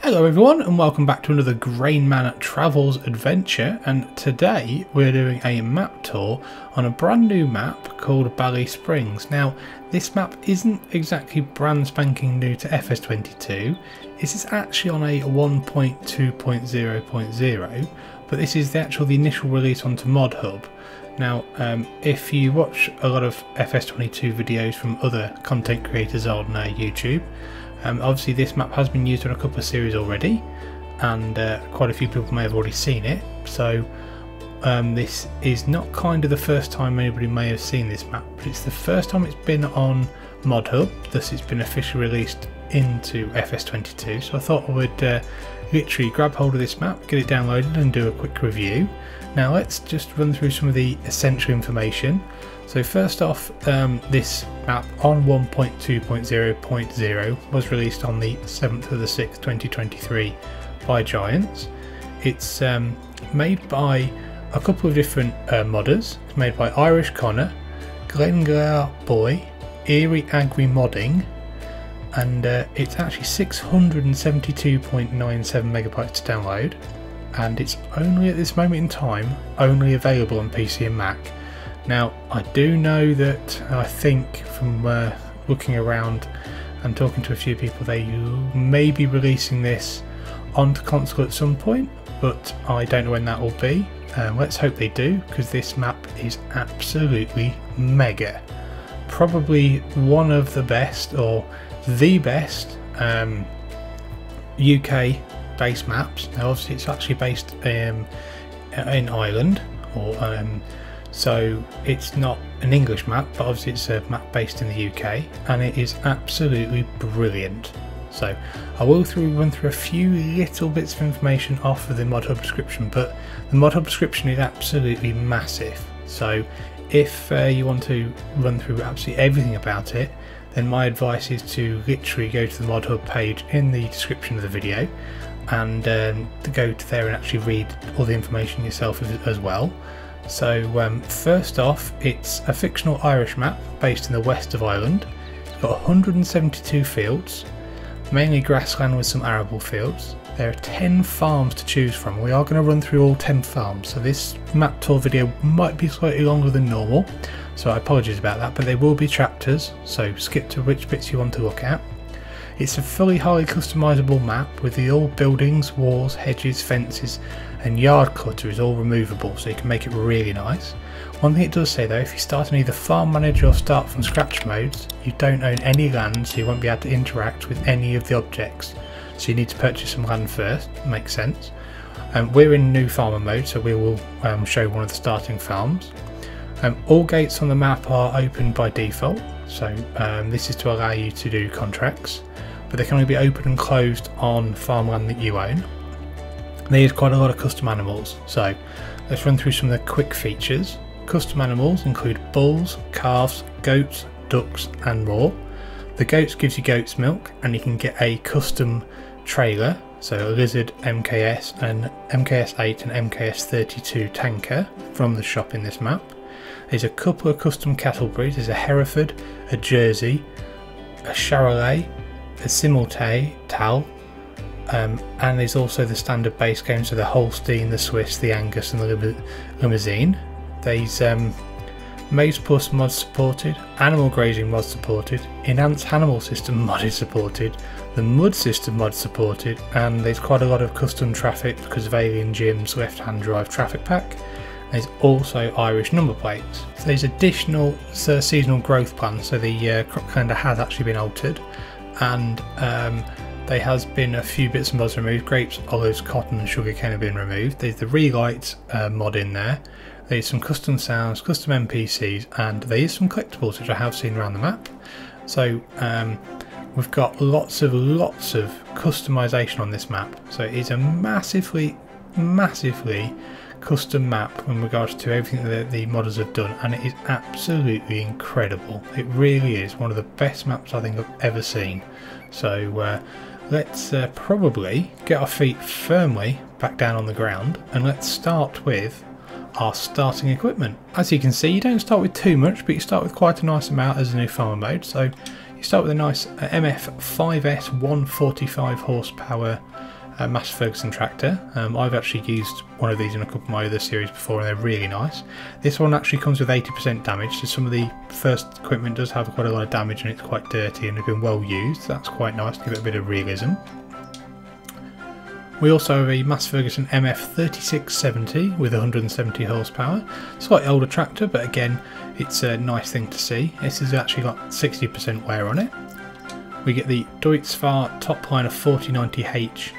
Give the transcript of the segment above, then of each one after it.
Hello everyone and welcome back to another Grainman Travels adventure, and today we're doing a map tour on a brand new map called Ballysprings. Now this map isn't exactly brand spanking new to FS22, this is actually on a 1.2.0.0, but this is the initial release onto ModHub. Now if you watch a lot of FS22 videos from other content creators on YouTube, obviously this map has been used on a couple of series already, and quite a few people may have already seen it, so this is not kind of the first time anybody may have seen this map, but it's the first time it's been on ModHub, thus it's been officially released into FS22, so I thought I would literally grab hold of this map, get it downloaded and do a quick review. Now let's just run through some of the essential information. So first off, this map on 1.2.0.0 was released on the 7th of the 6th 2023 by Giants. It's made by a couple of different modders. It's made by Irish Connor, GlengarBoy, Eire Agri Modding, and it's actually 672.97 megabytes to download, and it's only at this moment in time only available on PC and Mac. Now I do know that I think from looking around and talking to a few people, they may be releasing this onto console at some point, but I don't know when that will be. Let's hope they do, because this map is absolutely mega. Probably one of the best, or the best UK based maps. Now obviously it's actually based in Ireland, or so it's not an English map, but obviously it's a map based in the UK, and it is absolutely brilliant. So I will run through a few little bits of information off of the ModHub description, but the ModHub description is absolutely massive. So if you want to run through absolutely everything about it, then my advice is to literally go to the ModHub page in the description of the video, and to go to there and actually read all the information yourself as well. So first off, it's a fictional Irish map based in the west of Ireland. It's got 172 fields, mainly grassland with some arable fields. There are 10 farms to choose from. We are going to run through all 10 farms, so this map tour video might be slightly longer than normal, so I apologise about that, but they will be chapters, so skip to which bits you want to look at. It's a fully highly customisable map with the all buildings, walls, hedges, fences and yard clutter is all removable, so you can make it really nice. One thing it does say though, if you start in either farm manager or start from scratch modes, you don't own any land, so you won't be able to interact with any of the objects, so you need to purchase some land first. Makes sense. We're in new farmer mode, so we will show one of the starting farms. All gates on the map are open by default, so this is to allow you to do contracts, but they can only be open and closed on farmland that you own. There's quite a lot of custom animals, so let's run through some of the quick features. Custom animals include bulls, calves, goats, ducks and more. The goats gives you goat's milk, and you can get a custom trailer, so a Lizard MKS and MKS8 and MKS32 tanker from the shop in this map. There's a couple of custom cattle breeds. There's a Hereford, a Jersey, a Charolais, a Simmental, and there's also the standard base game, so the Holstein, the Swiss, the Angus and the Limousin. There's Maize Plus mod supported, Animal Grazing mod supported, Enhanced Animal System mod is supported, the Mud System mod supported, and there's quite a lot of custom traffic because of Alien Jim's left-hand drive traffic pack. There's also Irish number plates. So there's additional seasonal growth plans, so the crop calendar has actually been altered, and there has been a few bits and bobs removed. Grapes, olives, cotton and sugarcane have been removed. There's the relight mod in there. There's some custom sounds, custom NPCs, and there is some collectibles which I have seen around the map. So we've got lots of customization on this map. So it is a massively custom map in regards to everything that the modders have done, and it is absolutely incredible. It really is one of the best maps I think I've ever seen. So let's probably get our feet firmly back down on the ground, and let's start with our starting equipment. As you can see, you don't start with too much, but you start with quite a nice amount as a new farmer mode. So you you start with a nice MF5S 145 horsepower Massey Ferguson tractor. I've actually used one of these in a couple of my other series before and they're really nice. This one actually comes with 80% damage, so some of the first equipment does have quite a lot of damage and it's quite dirty and it's been well used. That's quite nice to give it a bit of realism. We also have a Massey Ferguson MF3670 with 170 horsepower. Slightly older tractor, but again it's a nice thing to see. This has actually got 60% wear on it. We get the Deutz-Fahr Topliner 4090H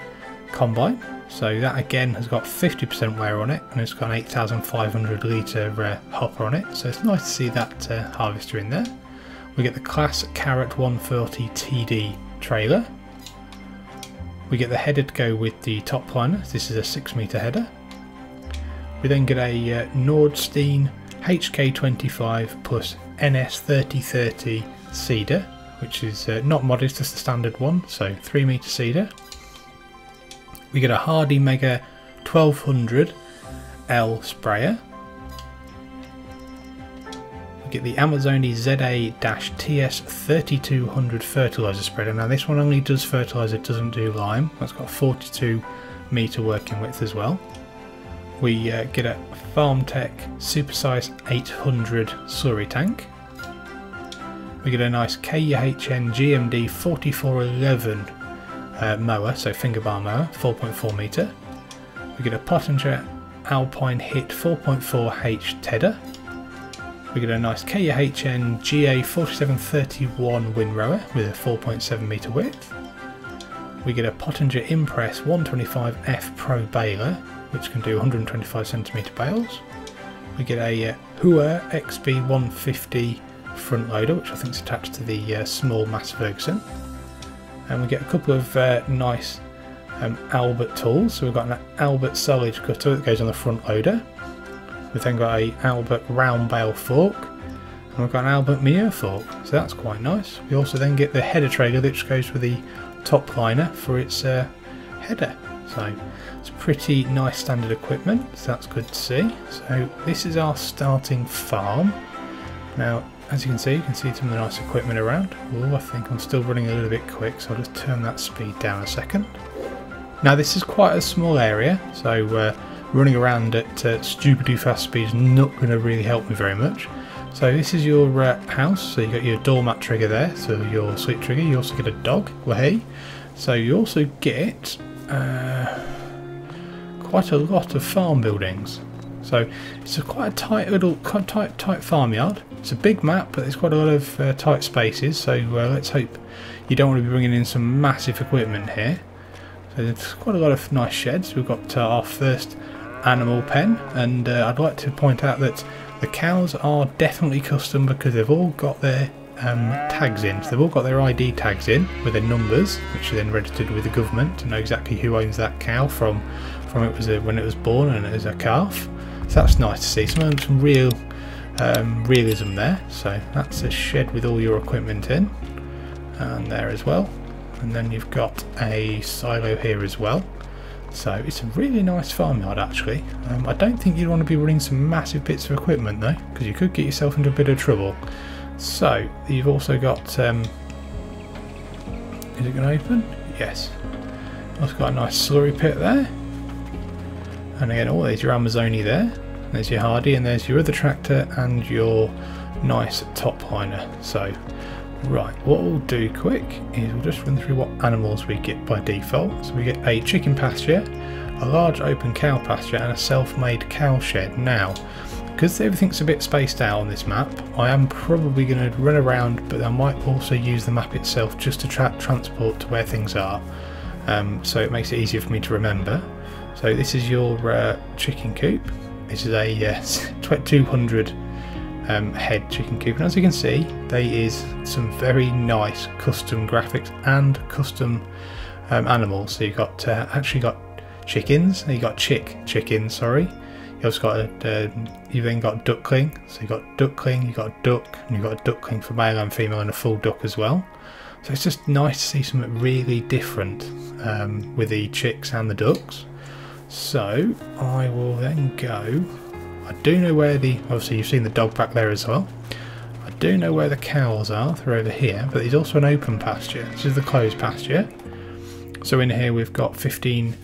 combine, so that again has got 50% wear on it and it's got an 8,500 litre hopper on it, so it's nice to see that harvester in there. We get the Class Carrot 140 TD trailer. We get the header to go with the Topliner. This is a 6 metre header. We then get a Nordstein HK25 plus NS3030 seeder, which is not modest, just the standard one, so 3 metre seeder. We get a Hardy Mega 1200L sprayer. We get the Amazoni ZA-TS3200 fertiliser spreader. Now this one only does fertiliser, doesn't do lime. That's got a 42 metre working width as well. We get a FarmTech Supersize 800 slurry tank. We get a nice KUHN GMD 4411 mower, so finger bar mower, 4.4 metre. We get a Pottinger Alpine Hit 4.4H tedder. We get a nice KUHN GA 4731 windrower with a 4.7 metre width. We get a Pottinger Impress 125F Pro baler, which can do 125 cm bales. We get a Hua XB 150 front loader, which I think is attached to the small Massey Ferguson. And we get a couple of nice Albert tools. So we've got an Albert silage cutter that goes on the front loader. We've then got a Albert round bale fork, and we've got an Albert manure fork, so that's quite nice. We also then get the header trailer which goes with the Topliner for its header. So it's pretty nice standard equipment, so that's good to see. So this is our starting farm. Now as you can see some of the nice equipment around. Oh, I think I'm still running a little bit quick, so I'll just turn that speed down a second. Now this is quite a small area, so running around at stupidly fast speed is not going to really help me very much. So this is your house, so you've got your doormat trigger there, so your sleep trigger. You also get a dog, wahey. So you also get quite a lot of farm buildings. So it's quite a tight little tight farmyard. It's a big map, but there's quite a lot of tight spaces. So let's hope you don't want to be bringing in some massive equipment here. So there's quite a lot of nice sheds. We've got our first animal pen, and I'd like to point out that the cows are definitely custom because they've all got their tags in. So they've all got their ID tags in with their numbers, which are then registered with the government to know exactly who owns that cow from it was when it was born and as a calf. So that's nice to see. Some real realism there. So that's a shed with all your equipment in, and there as well. And then you've got a silo here as well. So it's a really nice farmyard actually. I don't think you'd want to be running some massive bits of equipment though, because you could get yourself into a bit of trouble. So you've also got, is it going to open? Yes. Also got a nice slurry pit there. And again, oh, there's your Amazoni there. There's your Hardy, and there's your other tractor and your nice Topliner. So right, what we'll do quick is we'll just run through what animals we get by default. So we get a chicken pasture, a large open cow pasture, and a self-made cow shed. Now, because everything's a bit spaced out on this map, I am probably going to run around, but I might also use the map itself just to transport to where things are. So it makes it easier for me to remember. So this is your chicken coop. This is a 200 head chicken coop, and as you can see there is some very nice custom graphics and custom animals. So you've got actually got chickens, you got chickens, sorry. You also got you've then got duckling, so you've got duckling, you've got a duck, and you've got a duckling for male and female, and a full duck as well. So it's just nice to see something really different with the chicks and the ducks. So I will then go, I do know where the, obviously you've seen the dog back there as well. I do know where the cows are. They're over here, but there's also an open pasture. This is the closed pasture. So in here we've got 15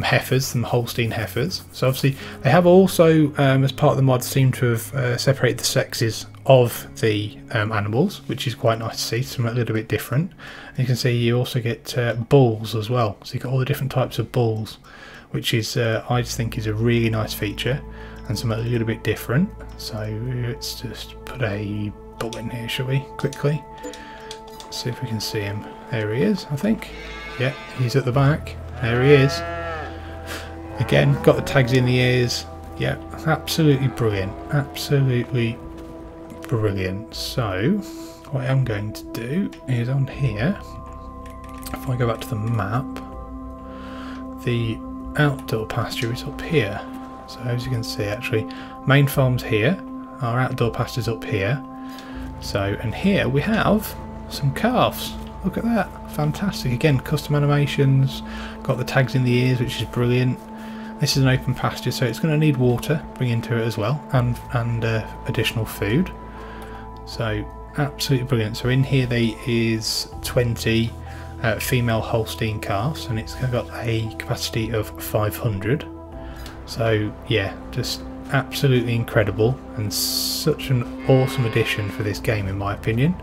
heifers, some Holstein heifers. So obviously they have also, as part of the mod, seem to have separated the sexes of the animals, which is quite nice to see, something a little bit different. And you can see you also get bulls as well. So you've got all the different types of bulls, which is I just think is a really nice feature and something a little bit different. So let's just put a bull in here, shall we, quickly? Let's see if we can see him. There he is, I think. Yeah, he's at the back. There he is. Again, got the tags in the ears. Yeah, absolutely brilliant. Absolutely brilliant. So, what I'm going to do is on here, if I go back to the map, the outdoor pasture is up here. So as you can see, actually, main farm's here. Our outdoor pasture's up here. So, and here we have some calves. Look at that, fantastic. Again, custom animations, got the tags in the ears, which is brilliant. This is an open pasture, so it's going to need water bring into it as well, and additional food. So absolutely brilliant. So in here there is 20 female Holstein calves, and it's got a capacity of 500. So yeah, just absolutely incredible, and such an awesome addition for this game in my opinion.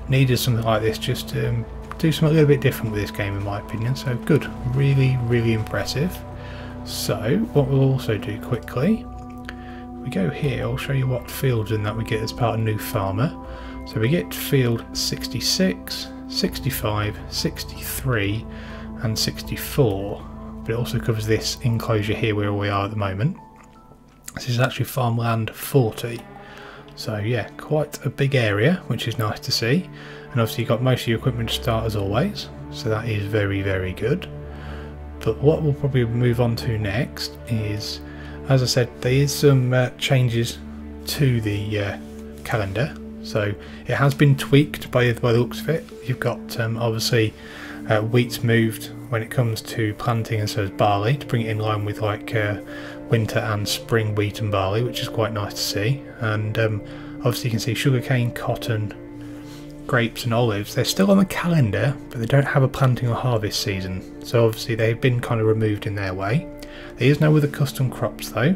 Needed something like this just to do something a little bit different with this game in my opinion. So good, really impressive. So what we'll also do quickly, we go here, I'll show you what fields and that we get as part of new farmer. So we get field 66, 65, 63 and 64, but it also covers this enclosure here where we are at the moment. This is actually farmland 40. So yeah, quite a big area, which is nice to see. And obviously you've got most of your equipment to start as always, so that is very good. But what we'll probably move on to next is, as I said, there is some changes to the calendar. So it has been tweaked by the looks of it. You've got obviously wheat's moved when it comes to planting, and so is barley, to bring it in line with like winter and spring wheat and barley, which is quite nice to see. And obviously you can see sugarcane, cotton, grapes and olives, they're still on the calendar, but they don't have a planting or harvest season, so obviously they've been kind of removed in their way. There is no other custom crops though,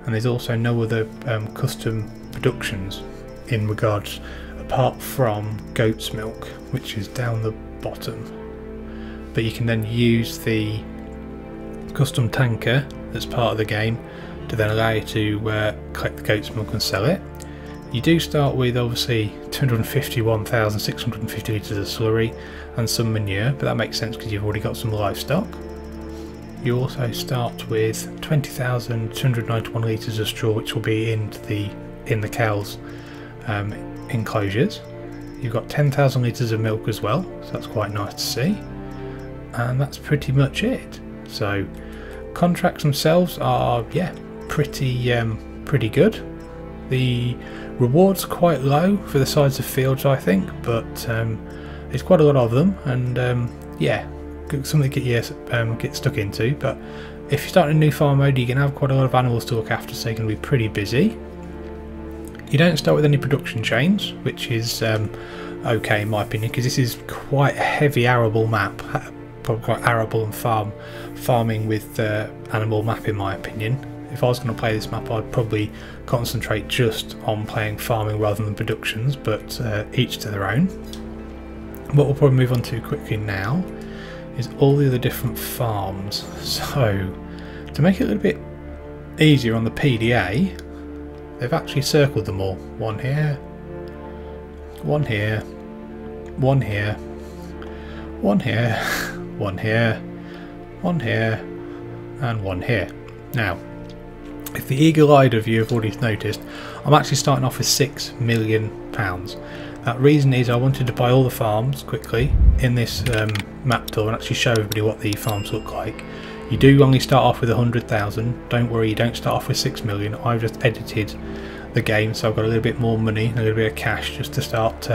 and there's also no other custom productions in regards, apart from goat's milk, which is down the bottom. But you can then use the custom tanker that's part of the game to then allow you to collect the goat's milk and sell it. You do start with obviously 251,650 litres of slurry and some manure, but that makes sense because you've already got some livestock. You also start with 20,291 litres of straw, which will be in the cows' enclosures. You've got 10,000 litres of milk as well, so that's quite nice to see. And that's pretty much it. So contracts themselves are, yeah, pretty good. The rewards are quite low for the size of fields, I think, but there's quite a lot of them, and yeah, something to get stuck into. But if you start in new farm mode, you're going to have quite a lot of animals to look after, so you're going to be pretty busy. You don't start with any production chains, which is okay in my opinion, because this is quite a heavy arable map, probably quite arable and farming with animal map in my opinion. If I was going to play this map, I'd probably concentrate just on playing farming rather than productions, but each to their own. What we'll probably move on to quickly now is all the other different farms. So to make it a little bit easier on the PDA, they've actually circled them all. One here, one here, one here, one here, one here, one here, and one here. Now, if the eagle-eyed of you have already noticed, I'm actually starting off with £6 million. That reason is I wanted to buy all the farms quickly in this map tour and actually show everybody what the farms look like. You do only start off with 100,000. Don't worry, you don't start off with 6 million. I've just edited the game, so I've got a little bit more money and a little bit of cash just to start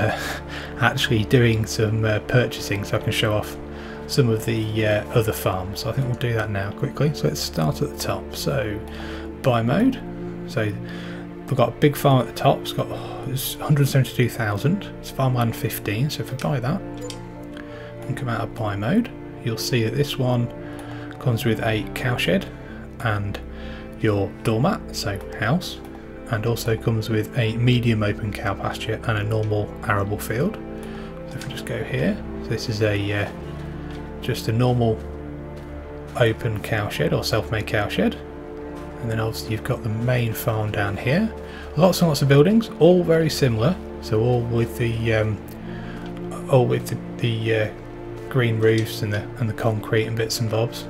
actually doing some purchasing, so I can show off some of the other farms. So I think we'll do that now quickly. So let's start at the top. So buy mode. So we've got a big farm at the top. It's got it's 172,000. It's farmland 15. So if we buy that and come out of buy mode, you'll see that this one comes with a cowshed and your doormat, so house, and also comes with a medium open cow pasture and a normal arable field. So if we just go here, so this is a just a normal open cowshed or self-made cowshed, and then obviously you've got the main farm down here. Lots and lots of buildings, all very similar. So all with the green roofs and the concrete and bits and bobs.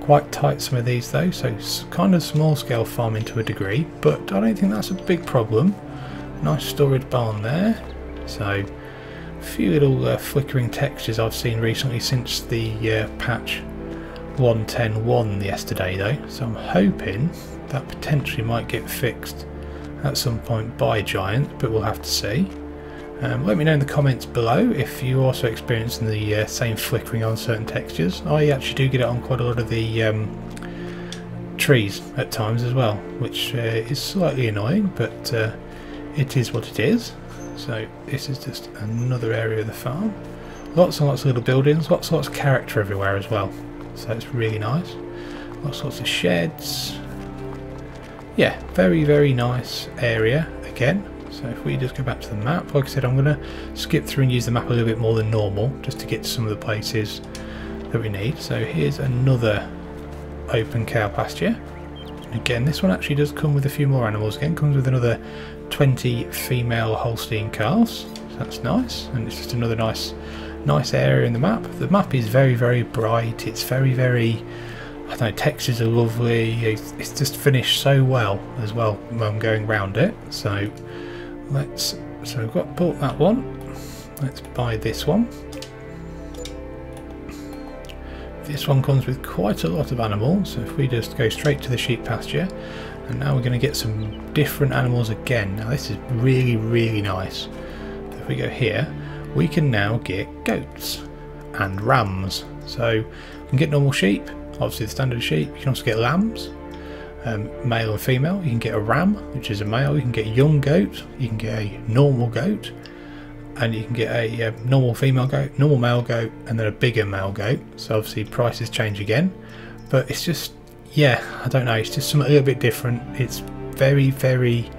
Quite tight some of these though, so it's kind of small scale farming to a degree, but I don't think that's a big problem. Nice storage barn there. So a few little flickering textures I've seen recently since the patch 1.10.1 yesterday though, so I'm hoping that potentially might get fixed at some point by Giant, but we'll have to see. Let me know in the comments below if you're also experiencing the same flickering on certain textures. I actually do get it on quite a lot of the trees at times as well, which is slightly annoying, but it is what it is. So this is just another area of the farm. Lots and lots of little buildings, lots and lots of character everywhere as well. So it's really nice. Lots and lots of sheds. Yeah, very, very nice area again. So if we just go back to the map, like I said, I'm going to skip through and use the map a little bit more than normal just to get to some of the places that we need. So here's another open cow pasture. And again, this one actually does come with a few more animals. Again, comes with another 20 female Holstein calves. So that's nice, and it's just another nice area in the map. The map is very, very bright. It's very, very, I don't know, textures are lovely. It's just finished so well as well when I'm going around it. So we've bought that one. Let's buy this one. This one comes with quite a lot of animals, so if we just go straight to the sheep pasture, and now we're going to get some different animals again. Now this is really, really nice. So if we go here, we can now get goats and rams. So we can get normal sheep, obviously the standard sheep. You can also get lambs, male and female. You can get a ram, which is a male. You can get a young goat. You can get a normal goat, and you can get a normal female goat, normal male goat, and then a bigger male goat. So obviously prices change again, but it's just, yeah, I don't know, it's just something a little bit different. It's very, very,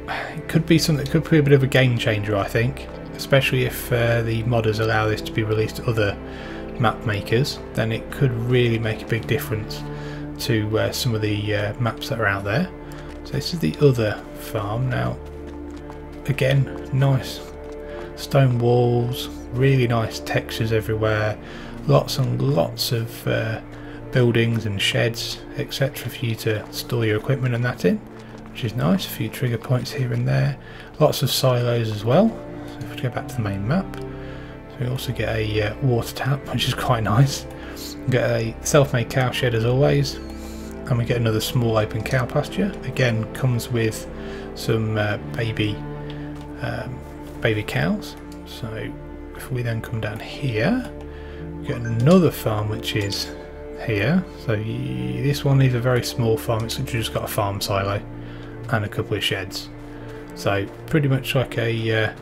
it could be something that could be a bit of a game changer, I think, especially if the modders allow this to be released to other map makers. Then it could really make a big difference to some of the maps that are out there. So this is the other farm. Now again, nice stone walls, really nice textures everywhere, lots and lots of buildings and sheds, etc., for you to store your equipment and that in, which is nice. A few trigger points here and there, lots of silos as well. So if we go back to the main map, so we also get a water tap, which is quite nice. We get a self-made cow shed as always, and we get another small open cow pasture. Again, comes with some baby cows. So if we then come down here, we get another farm which is here. So this one is a very small farm. It's literally just got a farm silo and a couple of sheds. So pretty much like a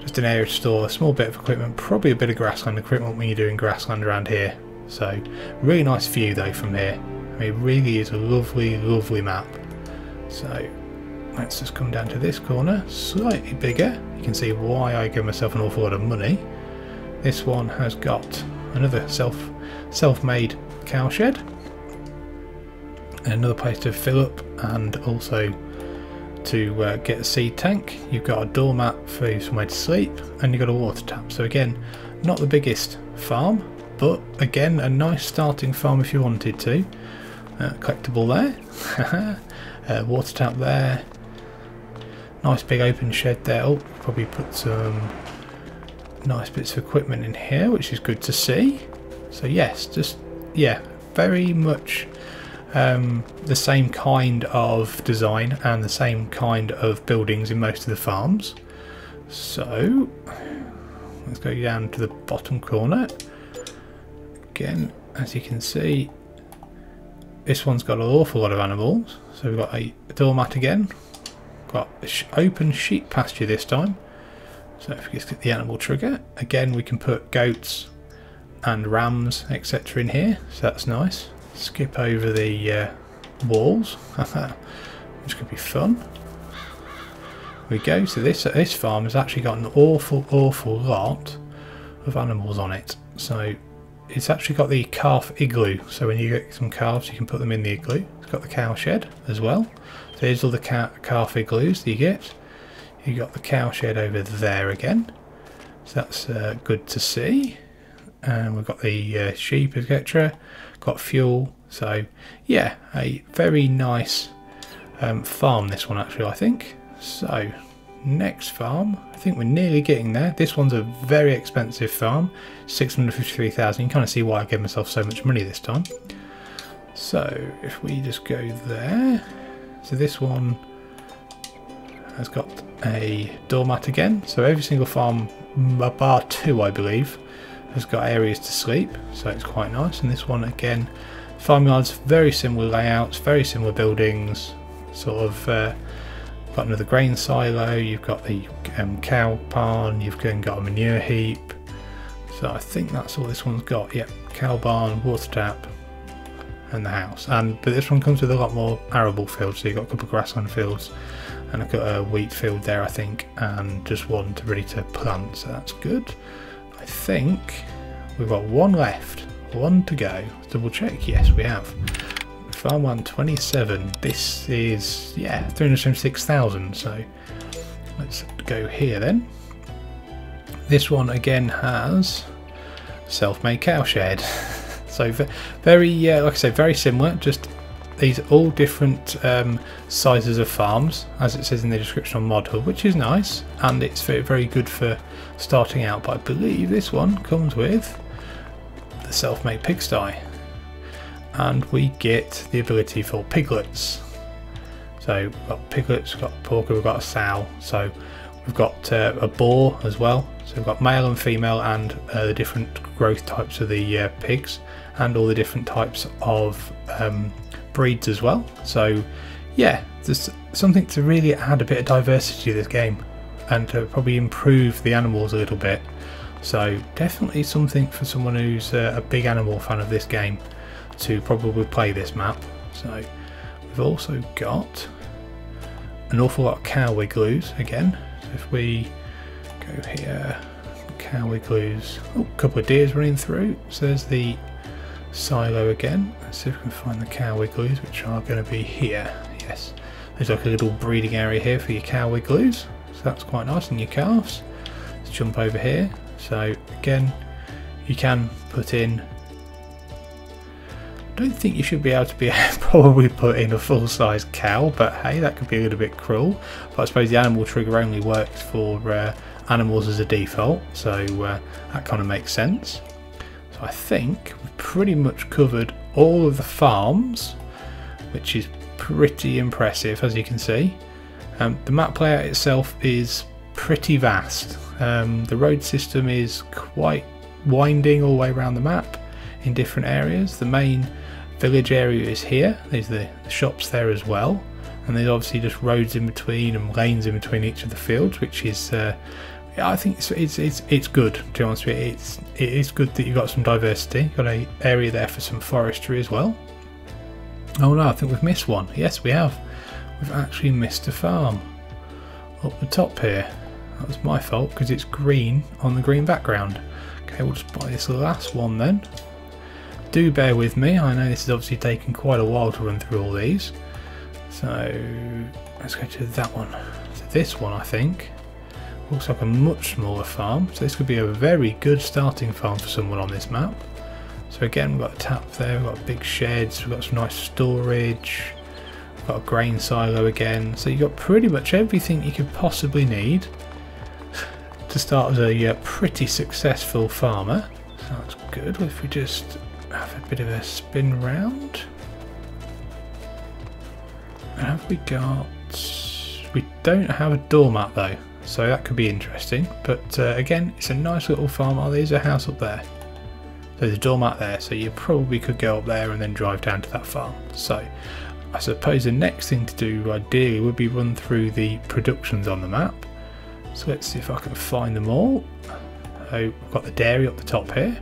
just an area to store a small bit of equipment, probably a bit of grassland equipment when you're doing grassland around here. So really nice view though from here. I mean, it really is a lovely, lovely map. So let's just come down to this corner, slightly bigger. You can see why I give myself an awful lot of money. This one has got another self-made cow shed, and another place to fill up, and also to get a seed tank. You've got a doormat for somewhere to sleep, and you've got a water tap. So again, not the biggest farm, but again a nice starting farm if you wanted to. Collectible there. Water tap there. Nice big open shed there. Oh, probably put some nice bits of equipment in here, which is good to see. So yes, just, yeah, very much the same kind of design and the same kind of buildings in most of the farms. So let's go down to the bottom corner. Again, as you can see, this one's got an awful lot of animals. So we've got a doormat again, got open sheep pasture this time. So if we just click the animal trigger, again we can put goats and rams etc in here, so that's nice. Skip over the walls, which could be fun. We go, so this farm has actually got an awful lot of animals on it. So it's actually got the calf igloo, so when you get some calves you can put them in the igloo. It's got the cow shed as well, so here's all the calf igloos that you get. You got the cow shed over there again, so that's good to see. And we've got the sheep etc, got fuel. So yeah, a very nice farm this one actually, I think. So next farm, I think we're nearly getting there. This one's a very expensive farm, 653,000. You can kind of see why I gave myself so much money this time. So if we just go there, so this one has got a doormat again. So every single farm, bar 2 I believe, has got areas to sleep, so it's quite nice. And this one again, farmyards, very similar layouts, very similar buildings, sort of got another grain silo, you've got the cow barn, you've got a manure heap. So I think that's all this one's got. Yep, cow barn, water tap and the house. But this one comes with a lot more arable fields, so you've got a couple of grassland fields and I've got a wheat field there I think, and just one ready to plant, so that's good. I think we've got one left, one to go. Let's double check. Yes, we have. Farm 127. This is, yeah, 376,000. So let's go here then. This one again has self-made cow shed. So very, like I say, very similar. Just these are all different sizes of farms, as it says in the description on ModHub, which is nice, and it's very good for starting out. But I believe this one comes with the self-made pigsty, and we get the ability for piglets. So we've got piglets, we've got porker, we've got a sow, so we've got a boar as well. So we've got male and female, and the different growth types of the pigs, and all the different types of breeds as well. So yeah, there's something to really add a bit of diversity to this game and to probably improve the animals a little bit. So definitely something for someone who's a big animal fan of this game to probably play this map. So we've also got an awful lot of cow igloos again. So if we go here, cow igloos, oh, a couple of deers running through. So there's the silo again. Let's see if we can find the cow igloos, which are going to be here. Yes, there's like a little breeding area here for your cow igloos, so that's quite nice, and your calves. Let's jump over here. So again, you can put in, I don't think you should be able to be probably put in a full-size cow, but hey, that could be a little bit cruel. But I suppose the animal trigger only works for animals as a default, so that kind of makes sense. So I think we've pretty much covered all of the farms, which is pretty impressive, as you can see. The map layout itself is pretty vast. The road system is quite winding all the way around the map in different areas. The main village area is here. There's the shops there as well, and there's obviously just roads in between and lanes in between each of the fields, which is I think it's good, to be honest with you. It is good that you've got some diversity. You've got an area there for some forestry as well. Oh no, I think we've missed one. Yes, we have. We've actually missed a farm up the top here. That was my fault because it's green on the green background. Okay, we'll just buy this last one then. Do bear with me. I know this is obviously taking quite a while to run through all these. So let's go to that one. So this one, I think, looks like a much smaller farm. So this could be a very good starting farm for someone on this map. So again, we've got a tap there, we've got big sheds, we've got some nice storage, we've got a grain silo again. So you've got pretty much everything you could possibly need to start as a pretty successful farmer. So that's good. If we just have a bit of a spin round. And have we got... we don't have a doormat though, so that could be interesting. But again, it's a nice little farm. Oh, there's a house up there. There's a doormat there, so you probably could go up there and then drive down to that farm. So I suppose the next thing to do ideally would be run through the productions on the map. So let's see if I can find them all. So we've got the dairy up the top here,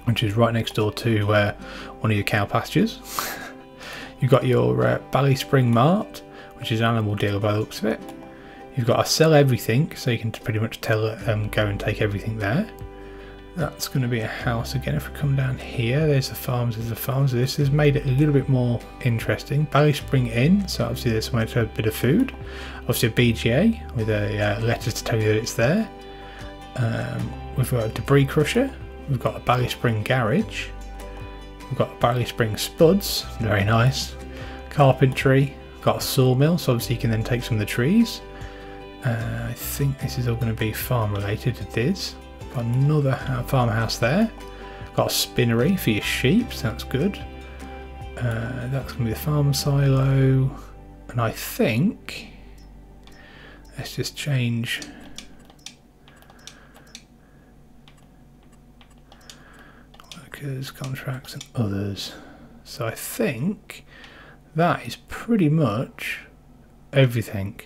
which is right next door to one of your cow pastures. You've got your Ballyspring Mart, which is an animal dealer by the looks of it. You've got a sell everything, so you can pretty much tell it go and take everything there. That's going to be a house again. If we come down here, there's the farms, there's the farms. This has made it a little bit more interesting. Ballyspring Inn, so obviously there's somewhere to have a bit of food. Obviously a BGA with a letter to tell you that it's there. We've got a debris crusher. We've got a Ballyspring garage. We've got a Ballyspring spuds, very nice. Carpentry. Got a sawmill, so obviously you can then take some of the trees. I think this is all going to be farm related. It is. Got another farmhouse there. Got a spinnery for your sheep, so that's good. That's going to be the farm silo. And I think, let's just change. Workers, contracts and others. So I think that is pretty much everything,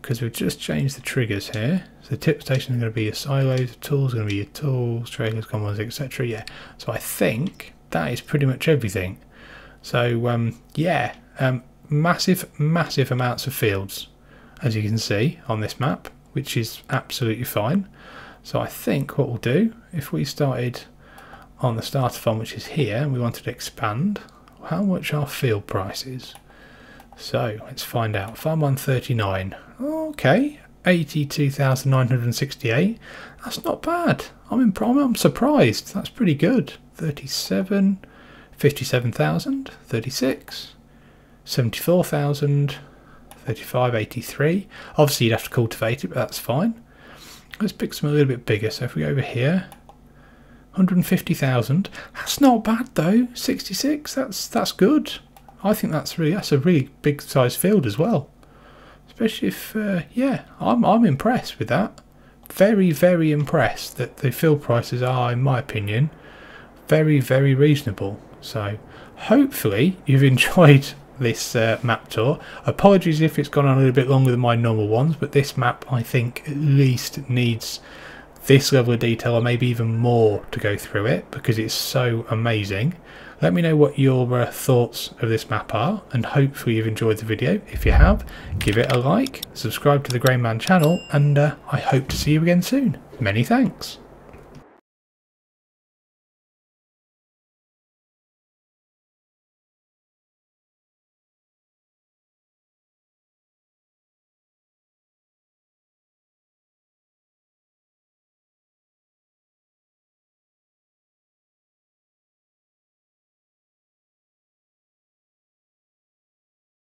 because we've just changed the triggers here. So the tip station is going to be your silos, the tools are going to be your tools, trailers, combines, etc. Yeah, so I think that is pretty much everything. So yeah, massive amounts of fields, as you can see on this map, which is absolutely fine. So I think what we'll do, if we started on the starter farm, which is here, and we wanted to expand, how much are field prices? So let's find out. Farm 139. Okay, 82,968. That's not bad. I'm surprised. That's pretty good. 37, 57,000, 36, 74,000, 35, 83. Obviously you'd have to cultivate it, but that's fine. Let's pick some a little bit bigger. So if we go over here, 150,000. That's not bad though. 66. That's good. I think that's a really big size field as well. Especially if yeah, I'm impressed with that. Very impressed that the field prices are, in my opinion, very reasonable. So hopefully you've enjoyed this map tour. Apologies if it's gone on a little bit longer than my normal ones, but this map I think at least needs this level of detail, or maybe even more, to go through it, because it's so amazing. Let me know what your thoughts of this map are, and hopefully you've enjoyed the video. If you have, give it a like, subscribe to the Grainman channel, and I hope to see you again soon. Many thanks.